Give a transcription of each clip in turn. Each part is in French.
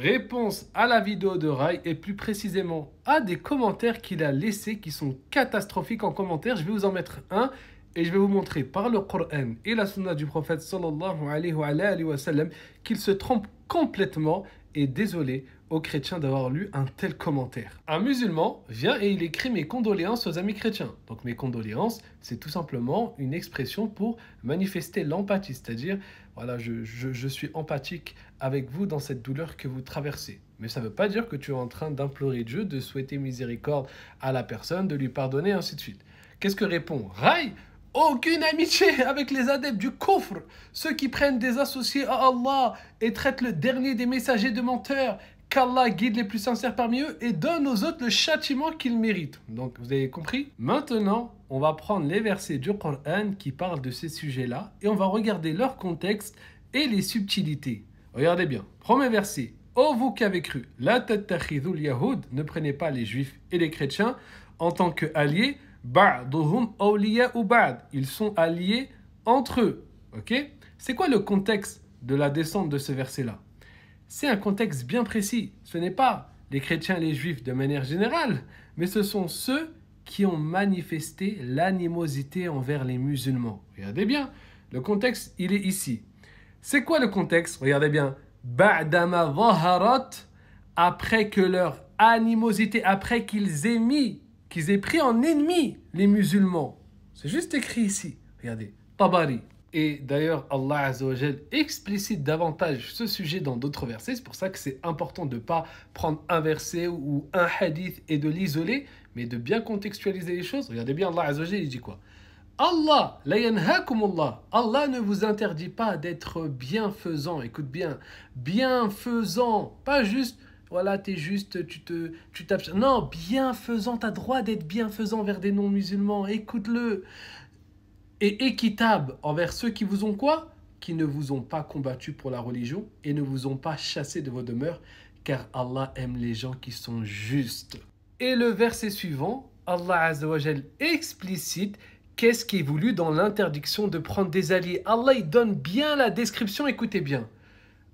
Réponse à la vidéo de Rai et plus précisément à des commentaires qu'il a laissés qui sont catastrophiques en commentaire. Je vais vous en mettre un et je vais vous montrer par le Coran et la sunna du prophète sallallahu alayhi wa sallam qu'il se trompe complètement et désolé aux chrétiens d'avoir lu un tel commentaire. Un musulman vient et il écrit mes condoléances aux amis chrétiens. Donc mes condoléances, c'est tout simplement une expression pour manifester l'empathie, c'est-à-dire voilà, je suis empathique avec vous dans cette douleur que vous traversez. Mais ça ne veut pas dire que tu es en train d'implorer Dieu, de souhaiter miséricorde à la personne, de lui pardonner, ainsi de suite. Qu'est-ce que répond Rai? Aucune amitié avec les adeptes du kufr, ceux qui prennent des associés à Allah et traitent le dernier des messagers de menteurs, qu'Allah guide les plus sincères parmi eux et donne aux autres le châtiment qu'ils méritent. Donc, vous avez compris? Maintenant, on va prendre les versets du Coran qui parlent de ces sujets-là et on va regarder leur contexte et les subtilités. Regardez bien. Premier verset. Ô vous qui avez cru, la tattakhidhul yahoud, ne prenez pas les juifs et les chrétiens en tant qu'alliés. Ba'duhum awliya ou ba'd. Ils sont alliés entre eux. Ok? C'est quoi le contexte de la descente de ce verset-là? C'est un contexte bien précis. Ce n'est pas les chrétiens et les juifs de manière générale, mais ce sont ceux qui ont manifesté l'animosité envers les musulmans. Regardez bien, le contexte, il est ici. C'est quoi le contexte? Regardez bien. Ba'dama zaharat, après que leur animosité, après qu'ils aient pris en ennemi les musulmans. C'est juste écrit ici. Regardez, Tabari. Et d'ailleurs, Allah Azza wa Jal explicite davantage ce sujet dans d'autres versets. C'est pour ça que c'est important de ne pas prendre un verset ou un hadith et de l'isoler, mais de bien contextualiser les choses. Regardez bien, Allah Azza wa Jal, il dit quoi? Allah, la yanhakumullah. Allah ne vous interdit pas d'être bienfaisant. Écoute bien, bienfaisant. Pas juste, voilà, t'es juste, tu t'abstiens. Non, bienfaisant, t'as droit d'être bienfaisant envers des non-musulmans. Écoute-le. Et équitable envers ceux qui vous ont quoi? Qui ne vous ont pas combattu pour la religion et ne vous ont pas chassé de vos demeures, car Allah aime les gens qui sont justes. Et le verset suivant, Allah Azza wa Jal explicite qu'est-ce qui est voulu dans l'interdiction de prendre des alliés. Allah, il donne bien la description, écoutez bien.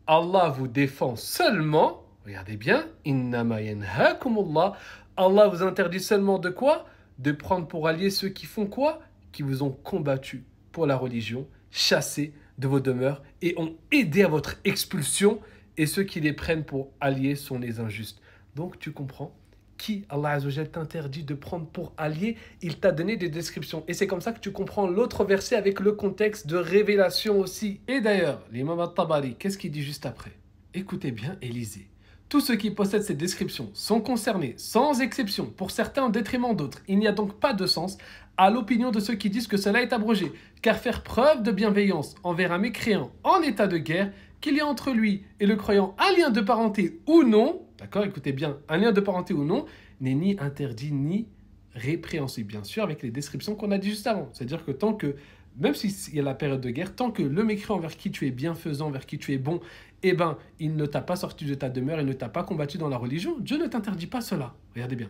Allah vous défend seulement, regardez bien, innama yanhakumullah, Allah vous interdit seulement de quoi? De prendre pour alliés ceux qui font quoi? Qui vous ont combattu pour la religion, chassé de vos demeures et ont aidé à votre expulsion, et ceux qui les prennent pour alliés sont les injustes. Donc tu comprends, qui Allah Azza wa Jal t'interdit de prendre pour allié, il t'a donné des descriptions. Et c'est comme ça que tu comprends l'autre verset avec le contexte de révélation aussi. Et d'ailleurs, l'imam al-Tabari, qu'est-ce qu'il dit juste après? Écoutez bien et lisez. Tous ceux qui possèdent ces descriptions sont concernés, sans exception, pour certains en détriment d'autres. Il n'y a donc pas de sens à l'opinion de ceux qui disent que cela est abrogé, car faire preuve de bienveillance envers un mécréant en état de guerre, qu'il y a entre lui et le croyant un lien de parenté ou non, d'accord, écoutez bien, un lien de parenté ou non, n'est ni interdit ni répréhensible, bien sûr, avec les descriptions qu'on a dit juste avant. C'est-à-dire que tant que, même s'il y a la période de guerre, tant que le mécréant envers qui tu es bienfaisant, envers qui tu es bon, eh ben, il ne t'a pas sorti de ta demeure, il ne t'a pas combattu dans la religion, Dieu ne t'interdit pas cela. Regardez bien.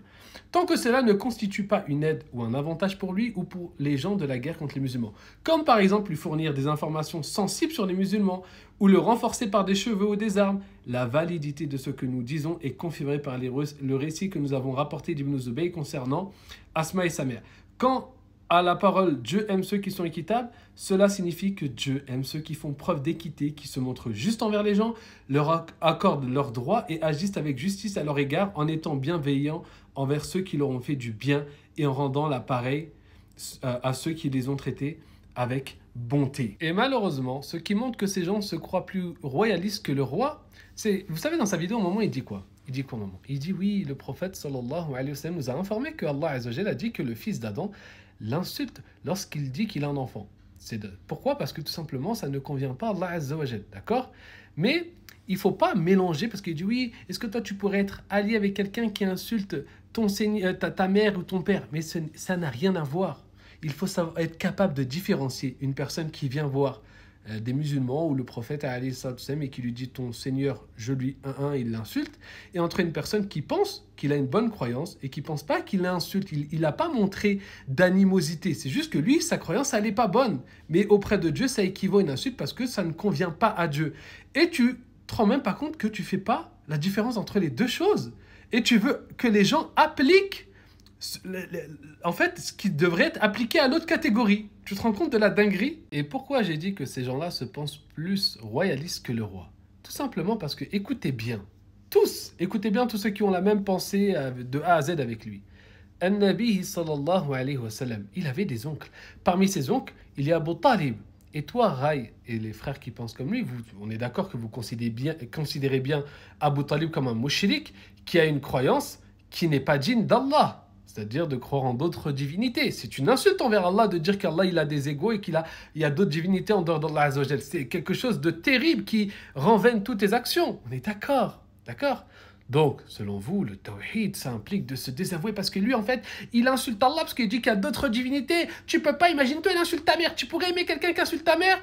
Tant que cela ne constitue pas une aide ou un avantage pour lui ou pour les gens de la guerre contre les musulmans, comme par exemple lui fournir des informations sensibles sur les musulmans ou le renforcer par des cheveux ou des armes, la validité de ce que nous disons est confirmée par le récit que nous avons rapporté d'Ibn Zubayr concernant Asma et sa mère. Quand à la parole « Dieu aime ceux qui sont équitables », cela signifie que Dieu aime ceux qui font preuve d'équité, qui se montrent justes envers les gens, leur accordent leurs droits et agissent avec justice à leur égard en étant bienveillants envers ceux qui leur ont fait du bien et en rendant l'appareil à ceux qui les ont traités avec bonté. Et malheureusement, ce qui montre que ces gens se croient plus royalistes que le roi, c'est, vous savez, dans sa vidéo, au moment, il dit quoi? Il dit quoi au moment? Il dit oui, le prophète sallallahu alayhi wa sallam nous a informé que Allah Azza wa Jalla a dit que le fils d'Adam l'insulte lorsqu'il dit qu'il a un enfant. Pourquoi? Parce que tout simplement, ça ne convient pas à Allah Azza wa Jal, d'accord? Mais il ne faut pas mélanger, parce qu'il dit oui, est-ce que toi tu pourrais être allié avec quelqu'un qui insulte ta mère ou ton père? Mais ça n'a rien à voir. Il faut être capable de différencier une personne qui vient voir des musulmans où le prophète a alayhi salam et qui lui dit ton Seigneur, je lui il l'insulte, et entre une personne qui pense qu'il a une bonne croyance et qui pense pas qu'il l'insulte, il n'a pas montré d'animosité, c'est juste que lui, sa croyance, elle n'est pas bonne, mais auprès de Dieu, ça équivaut à une insulte parce que ça ne convient pas à Dieu. Et tu te rends même pas compte que tu fais pas la différence entre les deux choses. Et tu veux que les gens appliquent en fait, ce qui devrait être appliqué à l'autre catégorie. Tu te rends compte de la dinguerie? Et pourquoi j'ai dit que ces gens-là se pensent plus royalistes que le roi? Tout simplement parce que, écoutez bien tous ceux qui ont la même pensée de A à Z avec lui. An-Nabi sallallahu alayhi wa sallam, il avait des oncles. Parmi ses oncles, il y a Abu Talib. Et toi, Rai, et les frères qui pensent comme lui, on est d'accord que vous considérez bien Abu Talib comme un mushrik qui a une croyance qui n'est pas digne d'Allah. C'est-à-dire de croire en d'autres divinités. C'est une insulte envers Allah de dire qu'Allah il a des égaux et il y a d'autres divinités en dehors d'Allah Azza wa Jal. C'est quelque chose de terrible qui rend vaines toutes tes actions. On est d'accord, d'accord? Donc, selon vous, le tawhid, ça implique de se désavouer parce que lui, en fait, il insulte Allah parce qu'il dit qu'il y a d'autres divinités. Tu peux pas, imagine-toi, il insulte ta mère. Tu pourrais aimer quelqu'un qui insulte ta mère?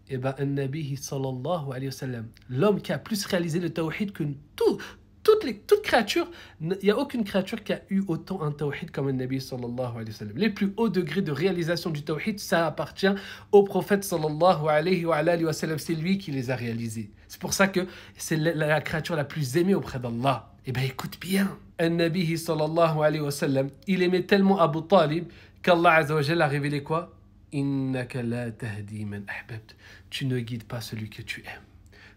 Eh bien, An-Nabi sallallahu alayhi wa sallam, l'homme qui a plus réalisé le tawhid que toute créature, il n'y a aucune créature qui a eu autant un tawhid comme un Nabi sallallahu alayhi wa sallam. Les plus hauts degrés de réalisation du tawhid, ça appartient au prophète sallallahu alayhi wa sallam. C'est lui qui les a réalisés. C'est pour ça que c'est la créature la plus aimée auprès d'Allah. Eh bien, écoute bien. Un Nabi sallallahu alayhi wa sallam, il aimait tellement Abu Talib qu'Allah Azza wa Jalla a révélé quoi? Innaka la tahdi man ahbabt. Tu ne guides pas celui que tu aimes.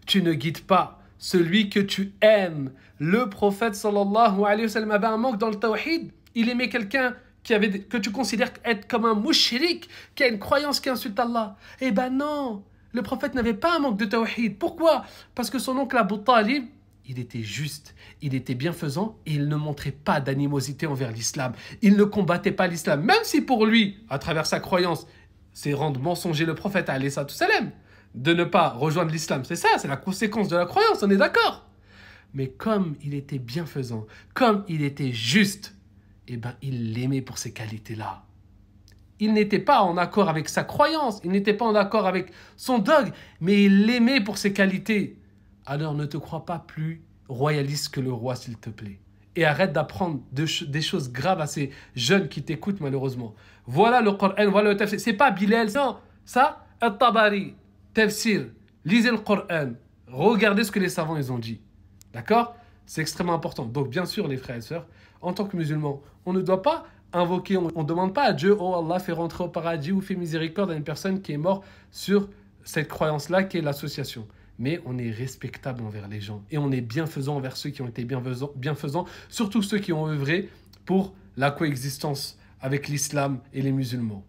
Tu ne guides pas celui que tu aimes. Le prophète sallallahu alayhi wa sallam avait un manque dans le tawhid. Il aimait quelqu'un que tu considères être comme un mushrik, qui a une croyance qui insulte Allah. Eh ben non, le prophète n'avait pas un manque de tawhid. Pourquoi? Parce que son oncle Abu Talib, il était juste, il était bienfaisant et il ne montrait pas d'animosité envers l'islam. Il ne combattait pas l'islam, même si pour lui, à travers sa croyance, c'est rendre mensonger le prophète alayhi salam, de ne pas rejoindre l'islam. C'est ça, c'est la conséquence de la croyance, on est d'accord. Mais comme il était bienfaisant, comme il était juste, eh ben, il l'aimait pour ces qualités-là. Il n'était pas en accord avec sa croyance, il n'était pas en accord avec son dogme, mais il l'aimait pour ses qualités. Alors ne te crois pas plus royaliste que le roi, s'il te plaît. Et arrête d'apprendre des choses graves à ces jeunes qui t'écoutent, malheureusement. Voilà le Coran, voilà le tafsir. C'est pas Bilal, non. Ça, At-Tabari, tafsir. Lisez le Coran. Regardez ce que les savants ils ont dit. D'accord? C'est extrêmement important. Donc, bien sûr, les frères et sœurs, en tant que musulmans, on ne doit pas invoquer, on ne demande pas à Dieu, oh Allah, fais rentrer au paradis ou fais miséricorde à une personne qui est morte sur cette croyance-là qui est l'association. Mais on est respectable envers les gens et on est bienfaisant envers ceux qui ont été bienfaisants, surtout ceux qui ont œuvré pour la coexistence avec l'islam et les musulmans.